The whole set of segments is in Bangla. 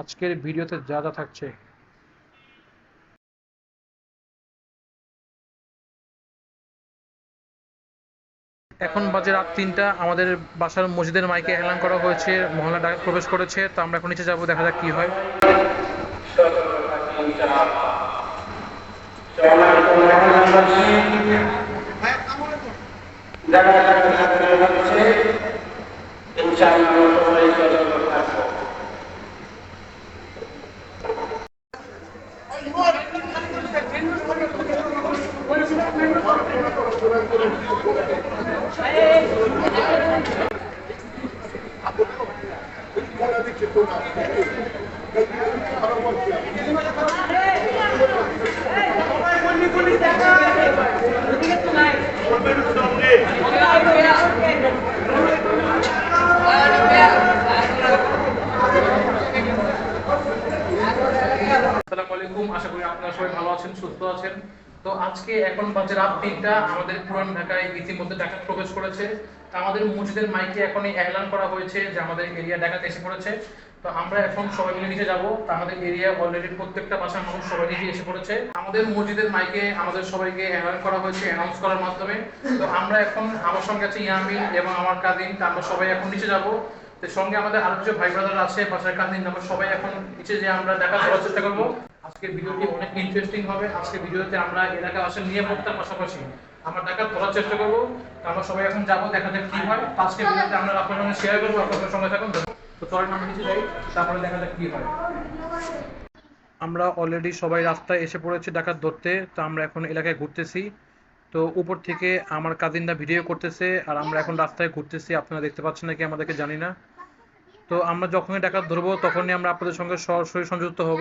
আজকের ভিডিওতে যা যা থাকছে। এখন বাজে রাত ৩টা। আমাদের বাসার মসজিদের মাইকে এলান করা হয়েছে মহল্লা ডাকাত প্রবেশ করেছে। তো আমরা এখন নিচে যাবো, দেখা যাক কি হয়। আসসালামু আলাইকুম, আশা করি আপনারা সবাই ভালো আছেন, সুস্থ আছেন। তো আজকে এখন বাজে রাত ৩টা। আমাদের পুরান ঢাকায় ইতিমধ্যে ডাকাত প্রবেশ করেছে। তো আমাদের মসজিদের মাইকে এখনই এলান করা হয়েছে যে আমাদের এরিয়া ডাকাত এসে পড়েছে। তো আমরা এখন সবাই মিলে নিচে যাব। তো আমাদের এরিয়া অলরেডি প্রত্যেকটা বাসার মানুষ সবাই নিচে এসে পড়েছে। আমাদের মসজিদের মাইকে আমাদের সবাইকে এলান করা হয়েছে অ্যানাউন্স করার মাধ্যমে। তো আমরা এখন, আমার সঙ্গে আছে ইয়ামিন এবং আমার কাজিন। তো আমরা সবাই এখন নিচে যাব। তো সঙ্গে আমাদের আরো কিছু ভাই ব্রাদার আছে, বাসার কাজিন। আমরা সবাই এখন নিচে যে আমরা ডাকাত ধরার চেষ্টা করবো। আজকের ভিডিওটি অনেক ইন্টারেস্টিং হবে। আজকের ভিডিওতে আমরা এলাকাবাসীর নিরাপত্তার পাশাপাশি আমরা ডাকাত ধরার চেষ্টা করবো। আমরা সবাই এখন যাবো, দেখা যাক কি হয়। আজকের ভিডিওতে আমরা আপনার সঙ্গে শেয়ার করবো, আপনার সঙ্গে থাকুন। তো চলেন আমরা নিচে যাই, তারপরে দেখা যাক কি হয়। আমরা অলরেডি সবাই রাস্তায় এসে পড়েছি ডাকাত ধরতে। তো আমরা এখন এলাকায় ঘুরতেছি। তো উপর থেকে আমার কাজিনরা ভিডিও করতেছে আর আমরা এখন রাস্তায় ঘুরতেছি। আপনারা দেখতে পাচ্ছেন নাকি আমাদেরকে জানি না। তো আমরা যখনই ডাকাত ধরবো তখনই আমরা আপনাদের সঙ্গে সরাসরি সংযুক্ত হব।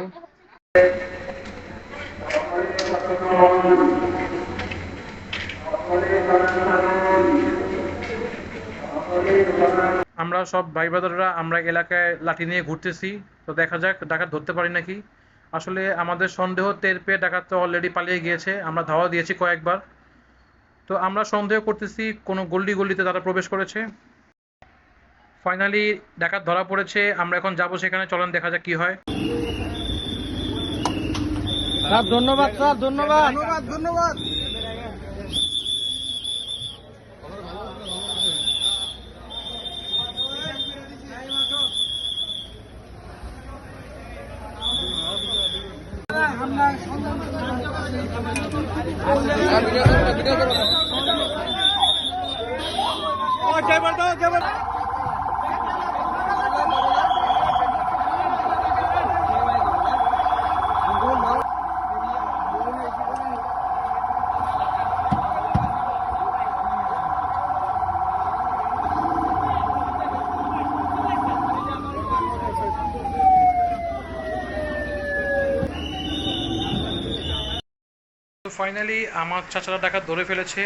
আমরা সব ভাই ব্রাদাররা আমরা এলাকায় লাঠি নিয়ে ঘুরতেছি। তো দেখা যাক ডাকাত ধরতে পারি নাকি। আসলে আমাদের সন্দেহ টের পেয়ে ডাকাত তো অলরেডি পালিয়ে গিয়েছে। আমরা ধাওয়া দিয়েছি কয়েকবার। তো আমরা সন্দেহ করতেছি কোনো গল্লি গল্লিতে তারা প্রবেশ করেছে। ফাইনালি ডাকাত ধরা পড়েছে। আমরা এখন যাব সেখানে, চলেন দেখা যাক কি হয়। স্যার ধন্যবাদ, স্যার ধন্যবাদ, ধন্যবাদ, ধন্যবাদ। ফাইনালি আমার চাচারা ডাকাত ধরে ফেলেছে।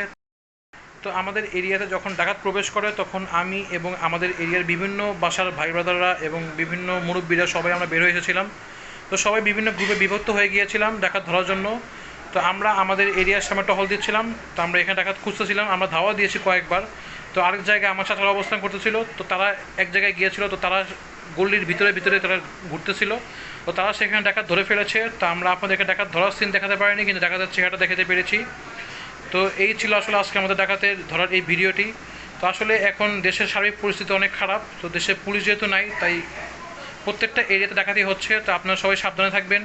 তো আমাদের এরিয়াতে যখন ডাকাত প্রবেশ করে তখন আমি এবং আমাদের এরিয়ার বিভিন্ন বাসার ভাই ব্রাদাররা এবং বিভিন্ন মুরব্বীরা সবাই আমরা বের হয়ে এসেছিলাম। তো সবাই বিভিন্ন গ্রুপে বিভক্ত হয়ে গিয়েছিলাম ডাকাত ধরার জন্য। তো আমরা আমাদের এরিয়ার সামনে টহল দিচ্ছিলাম। তো আমরা এখানে ডাকাত খুঁজতেছিলাম, আমরা ধাওয়া দিয়েছি কয়েকবার। তো আরেক জায়গায় আমার চাচারা অবস্থান করতেছিল। তো তারা এক জায়গায় গিয়েছিল। তো তারা গল্লির ভিতরে ভিতরে তারা ঘুরতেছিল। তো তারা সেখানে ডাকাত ধরে ফেলেছে। তো আমরা আপনাদেরকে ডাকাত ধরার সিন দেখাতে পারিনি, কিন্তু ডাকাতের চেহারাটা দেখাতে পেরেছি। তো এই ছিল আসলে আজকে আমাদের ডাকাতের ধরার এই ভিডিওটি। তো আসলে এখন দেশের সার্বিক পরিস্থিতি অনেক খারাপ। তো দেশে পুলিশ যেহেতু নাই, তাই প্রত্যেকটা এরিয়াতে ডাকাতি হচ্ছে। তো আপনারা সবাই সাবধানে থাকবেন,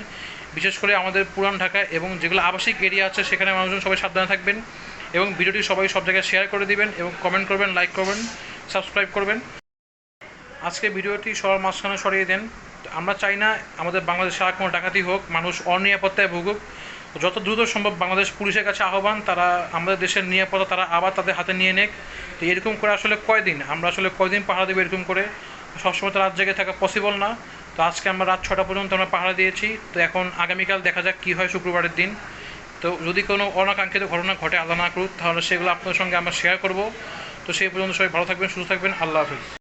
বিশেষ করে আমাদের পুরান ঢাকা এবং যেগুলো আবাসিক এরিয়া আছে সেখানে মানুষজন সবাই সাবধানে থাকবেন। এবং ভিডিওটি সবাই সব জায়গায় শেয়ার করে দিবেন এবং কমেন্ট করবেন, লাইক করবেন, সাবস্ক্রাইব করবেন। আজকে ভিডিওটি সবার মাঝখানে সরিয়ে দেন। আমরা চাই না আমাদের বাংলাদেশে আর কোনো ডাকাতি হোক, মানুষ অনিরাপত্তায় ভুগুক। যত দ্রুত সম্ভব বাংলাদেশ পুলিশের কাছে আহ্বান, তারা আমাদের দেশের নিরাপত্তা তারা আবার তাদের হাতে নিয়ে নেক। তো এরকম করে আসলে আমরা আসলে কয়দিন পাহারা দেবো এরকম করে? সবসময় তো রাত জেগে থাকা পসিবল না। তো আজকে আমরা রাত 6টা পর্যন্ত আমরা পাহারা দিয়েছি। তো এখন আগামীকাল দেখা যাক কী হয়, শুক্রবারের দিন। তো যদি কোনো অনাকাঙ্ক্ষিত ঘটনা ঘটে, আল্লাহ না করুক, তাহলে সেগুলো আপনাদের সঙ্গে আমরা শেয়ার করব। তো সেই পর্যন্ত সবাই ভালো থাকবেন, সুস্থ থাকবেন। আল্লাহ হাফিজ।